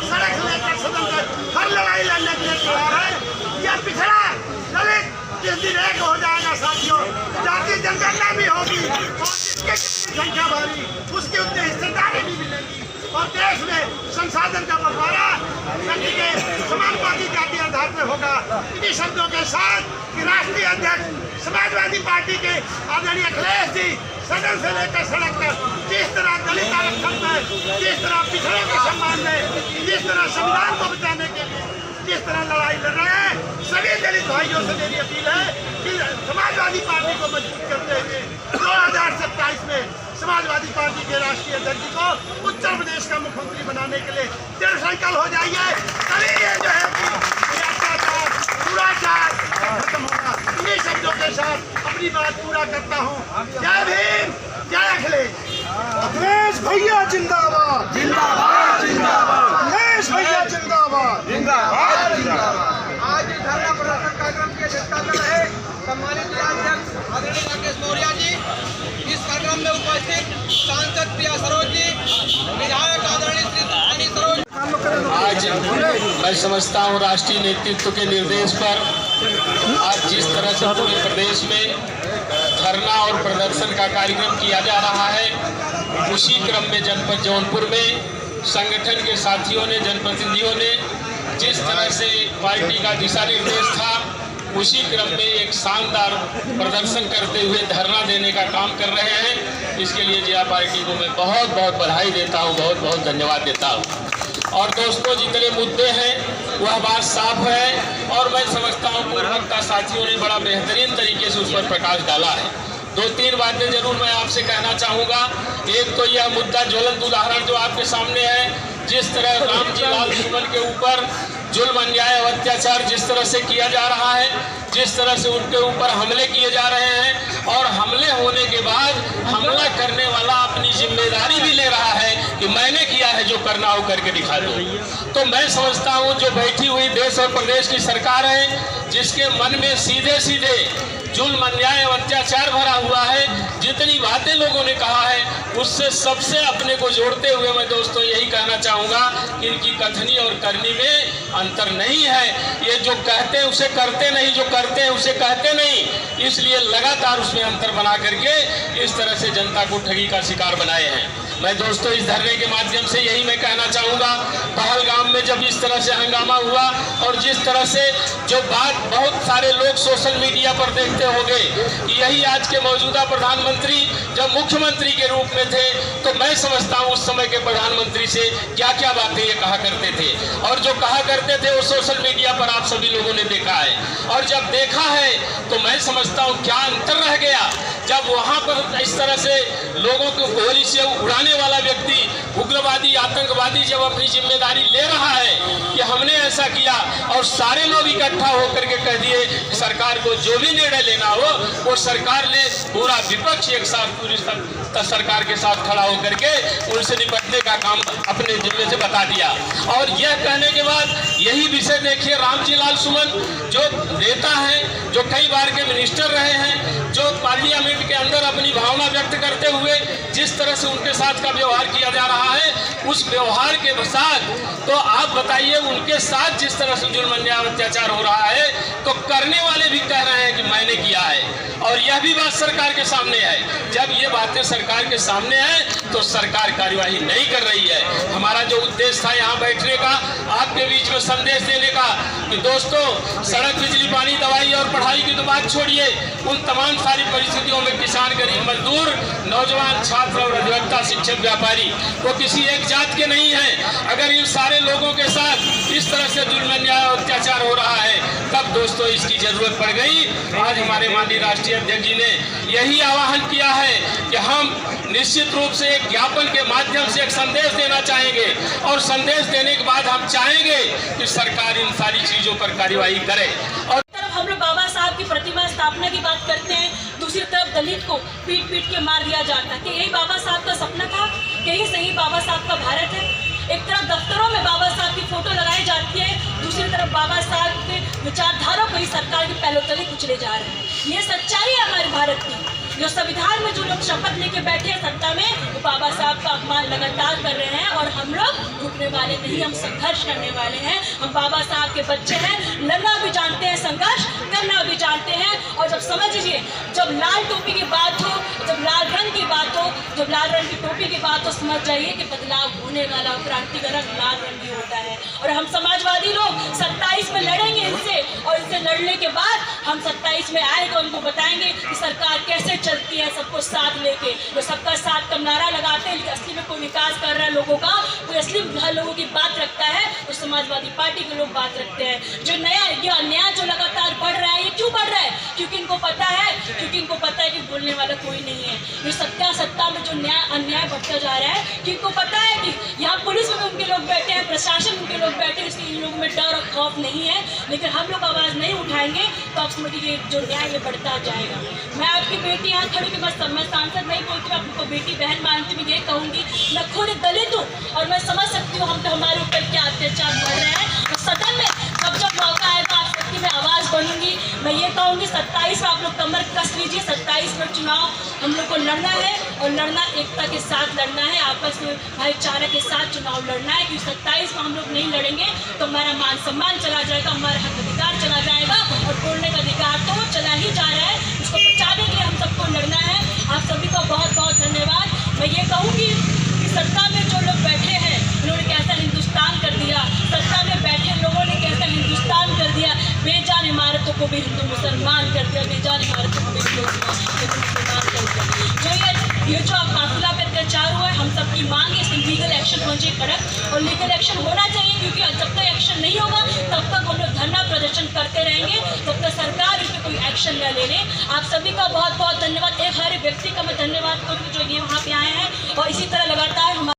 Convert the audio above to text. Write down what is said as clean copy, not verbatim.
सड़क से लेकर सदन तक हर लड़ाई लड़ने के लिए तैयार है। यह पिछड़ा दलित जिस दिन एक हो जाएगा साथियों, जाति जनगणना भी होगी और जिसकी संख्या भारी उसकी उतनी हिस्सेदारी भी मिलेगी और देश में संसाधन का बंटवारा सभी के समानुपाती जाति आधार पर होगा। इन्हीं शब्दों के साथ कि राष्ट्रीय अध्यक्ष समाजवादी पार्टी के आदरणीय अखिलेश जी सदन से लेकर सड़क तक जिस तरह दलित आरक्षण में, जिस तरह पिछड़ों के सम्मान में, जिस तरह संविधान को बचाने के लिए जिस तरह लड़ाई लड़ रहे हैं, सभी दलित भाइयों से मेरी अपील है कि समाजवादी पार्टी को मजबूत करते हुए 2027 में समाजवादी पार्टी के राष्ट्रीय अध्यक्ष को उत्तर प्रदेश का मुख्यमंत्री बनाने के लिए दृढ़ संकल्प हो जाइए। तभी ये जो है कि अत्याचार दुराचार खत्म होगा। इन्हीं शब्दों के साथ अपनी बात पूरा करता हूँ। जय भीम, जय अखिलेश। अखिलेश भैया जिंदाबाद, जिंदाबाद जिंदाबाद, अखिलेश भैया जिंदाबाद, जिंदाबाद जिंदाबाद। आज धरना प्रदर्शन कार्यक्रम की अध्यक्षता कर रहे सम्मानित जिलाध्यक्ष आदरणीय राकेश मौर्य जी, इस कार्यक्रम में उपस्थित सांसद प्रिया सरोज जी, विधायक आदरणीय श्री रानी सरोज। आज मैं समझता हूँ राष्ट्रीय नेतृत्व के निर्देश पर आज जिस तरह से पूरे प्रदेश में धरना और प्रदर्शन का कार्यक्रम किया जा रहा है, उसी क्रम में जनपद जौनपुर में संगठन के साथियों ने, जनप्रतिनिधियों ने जिस तरह से पार्टी का दिशा निर्देश था, उसी क्रम में एक शानदार प्रदर्शन करते हुए धरना देने का काम कर रहे हैं। इसके लिए जिला पार्टी को मैं बहुत बहुत बधाई देता हूँ, बहुत बहुत धन्यवाद देता हूँ। और दोस्तों, जितने मुद्दे हैं वह बात साफ है और मैं समझता हूँ पूर्ववक्ता साथियों ने बड़ा बेहतरीन तरीके से उस पर प्रकाश डाला है। दो तीन बातें जरूर मैं आपसे कहना चाहूँगा। एक तो यह मुद्दा ज्वलंत उदाहरण जो आपके सामने है, जिस तरह रामजी लाल सुमन के ऊपर जुल्म, अन्याय, अत्याचार जिस तरह से किया जा रहा है, जिस तरह से उनके ऊपर हमले किए जा रहे हैं और हमले होने के बाद हमला करने वाला अपनी जिम्मेदारी भी ले रहा है कि मैंने किया है, जो करना हो करके दिखा दो। तो मैं समझता हूँ जो बैठी हुई देश और प्रदेश की सरकार है, जिसके मन में सीधे सीधे जुल्म, अन्याय और अत्याचार भरा हुआ है, जितनी बातें लोगों ने कहा है उससे सबसे अपने को जोड़ते हुए मैं दोस्तों यही कहना चाहूँगा कि इनकी कथनी और करनी में अंतर नहीं है। ये जो कहते हैं उसे करते नहीं, जो करते हैं उसे कहते नहीं, इसलिए लगातार उसमें अंतर बना करके इस तरह से जनता को ठगी का शिकार बनाए हैं। मैं दोस्तों इस धरने के माध्यम से यही मैं कहना चाहूँगा, पहलगाम में जब इस तरह से हंगामा हुआ और जिस तरह से जो बात बहुत सारे लोग सोशल मीडिया पर देखते होंगे कि यही आज के मौजूदा प्रधानमंत्री जब मुख्यमंत्री के रूप में थे, तो मैं समझता हूँ उस समय के प्रधानमंत्री से क्या क्या बातें ये कहा करते थे और जो कहा करते थे वो सोशल मीडिया पर आप सभी लोगों ने देखा है। और जब देखा है तो मैं समझता हूँ क्या अंतर रह गया जब वहाँ पर इस तरह से लोगों को गोली से उड़ाने वाला व्यक्ति, उग्रवादी, आतंकवादी जब अपनी जिम्मेदारी ले रहा है कि हमने ऐसा किया और सारे लोग इकट्ठा होकर के कह दिए सरकार को जो भी निर्णय लेना हो वो सरकार ले, पूरा विपक्ष एक साथ पूरी सरकार के साथ खड़ा होकर के उनसे निपटने का काम अपने जिम्मे से बता दिया। और यह कहने के बाद यही विषय देखिए, रामजी लाल सुमन जो नेता हैं, जो कई बार के मिनिस्टर रहे हैं, जो पार्लियामेंट के अंदर अपनी भावना व्यक्त करते हुए जिस तरह से उनके साथ का व्यवहार किया जा रहा है, उस व्यवहार के साथ तो आप बताइए उनके साथ जिस तरह से जुल्म, अन्याय, अत्याचार हो रहा है, तो करने वाले भी कह रहे हैं कि मैंने किया है। और यह भी बात सरकार के सामने है। जब ये बातें सरकार के सामने है तो सरकार कार्यवाही नहीं कर रही है। हमारा जो उद्देश्य था यहाँ बैठने का, आपके बीच में संदेश देने का कि दोस्तों, सड़क, बिजली, पानी, दवाई और पढ़ाई की तो बात छोड़िए, उन तमाम सारी परिस्थितियों में किसान, गरीब मजदूर, नौजवान, छात्र और अधिवक्ता, शिक्षक, व्यापारी वो किसी एक जात के नहीं है। अगर इन सारे लोगों के साथ इस तरह से जुल्म, अन्याय और अत्याचार हो रहा है, तब दोस्तों इसकी जरूरत पड़ गई। आज हमारे माननीय राष्ट्रीय अध्यक्ष जी ने यही आह्वान किया है कि हम निश्चित रूप से एक ज्ञापन के माध्यम से एक संदेश देना चाहेंगे और संदेश देने के बाद हम चाहेंगे कि सरकार इन सारी चीजों पर कार्यवाही करे। और हम लोग बाबा साहब की प्रतिमा स्थापना की बात करते हैं, दूसरी तरफ दलित को पीट पीट के मार दिया जाता है। कि यही बाबा साहब का सपना था, यही सही बाबा साहब का भारत है। एक तरफ दफ्तरों में बाबा साहब की फोटो लगाई जाती है, दूसरी तरफ बाबा साहब के विचारधारा को ही सरकार के पहलों तले कुचले जा रहे हैं। ये सच्चाई है हमारे भारत की। जो संविधान में जो लोग शपथ लेके बैठे हैं सत्ता में, वो बाबा साहब का अपमान लगातार कर रहे हैं और हम लोग रुकने वाले नहीं, हम संघर्ष करने वाले हैं। हम बाबा साहब के बच्चे हैं, लड़ना भी जानते हैं, संघर्ष करना भी जानते हैं। और जब समझ लीजिए, जब लाल टोपी की बात हो, जब लाल रंग की बात हो, जब लाल रंग की टोपी की बात हो, समझ जाइए कि बदलाव होने वाला, क्रांति का रंग लाल रंग ही होता है। और हम समाजवादी लोग 27 में लड़ेंगे इनसे, और इनसे लड़ने के बाद हम 27 में आएंगे, उनको बताएंगे कि सरकार कैसे चलती है, सबको साथ लेके। जो सबका साथ का नारा लगाते हैं, लेकिन असली में कोई विकास कर रहा है लोगों का, कोई असली लोगों की बात रखता है, तो समाजवादी पार्टी के लोग बात रखते हैं। जो नया ये अन्याय जो लगातार बढ़ रहा है, ये क्यों बढ़ रहा है? क्योंकि इनको पता है कि बोलने वाला कोई नहीं है। ये सत्ता में जो अन्याय बढ़ता जा रहा है, कि इनको पता है कि यहाँ पुलिस में उनके लोग बैठे हैं, प्रशासन में उनके लोग बैठे हैं, इसलिए इन लोगों में डर और खौफ नहीं है। लेकिन हम लोग आवाज़ नहीं उठाएंगे तो आप समझिए जो न्याय ये बढ़ता जाएगा। मैं आपकी बेटी यहाँ खड़ी के बस मैं सांसद नहीं बोलती, मैं आपको बेटी बहन मानती, मैं ये कहूँगी, मैं खुद दलित हूँ और मैं समझ सकती हूँ हम तो हमारे ऊपर क्या अत्याचार बढ़ रहे हैं। और सदन में जब मौका आएगा आप सबकी मैं आवाज़ बनूंगी। मैं ये कहूँगी 27 में आप लोग कमर कस लीजिए। 27 में चुनाव हम लोग को लड़ना है, और लड़ना एकता के साथ लड़ना है, आपस में भाईचारे के साथ चुनाव लड़ना है। क्योंकि 27 में हम लोग नहीं लड़ेंगे तो हमारा मान सम्मान चला जाएगा, हमारा हक अधिकार चला जाएगा, और बोलने का अधिकार तो चला ही जा रहा है। उसको बचाने के लिए हम सबको लड़ना है। आप सभी का बहुत बहुत धन्यवाद। मैं ये कहूँगी कि सत्ता में जो लोग बैठे हैं, उन्होंने कैसा हिंदुस्तान कर दिया, सत्ता में बैठे लोगों ने कैसा हिंदुस्तान कर दिया, बेजान इमारतों को भी हिंदू मुसलमान कर दिया, बेजान इमारतों को भी हिंदू मुसलमान कर दिया। ये जो काफिला पे अत्याचार हुआ है, हम सबकी मांग है, इसमें लीगल एक्शन होना चाहिए कड़क, और लीगल एक्शन होना चाहिए, क्योंकि जब तक एक्शन नहीं होगा तब तक हम लोग धरना प्रदर्शन करते रहेंगे, तब तक सरकार इस पर कोई एक्शन न ले ले। आप सभी का बहुत बहुत धन्यवाद। एक हर व्यक्ति का मैं धन्यवाद करूँगी जो ये वहाँ पे आए हैं, और इसी तरह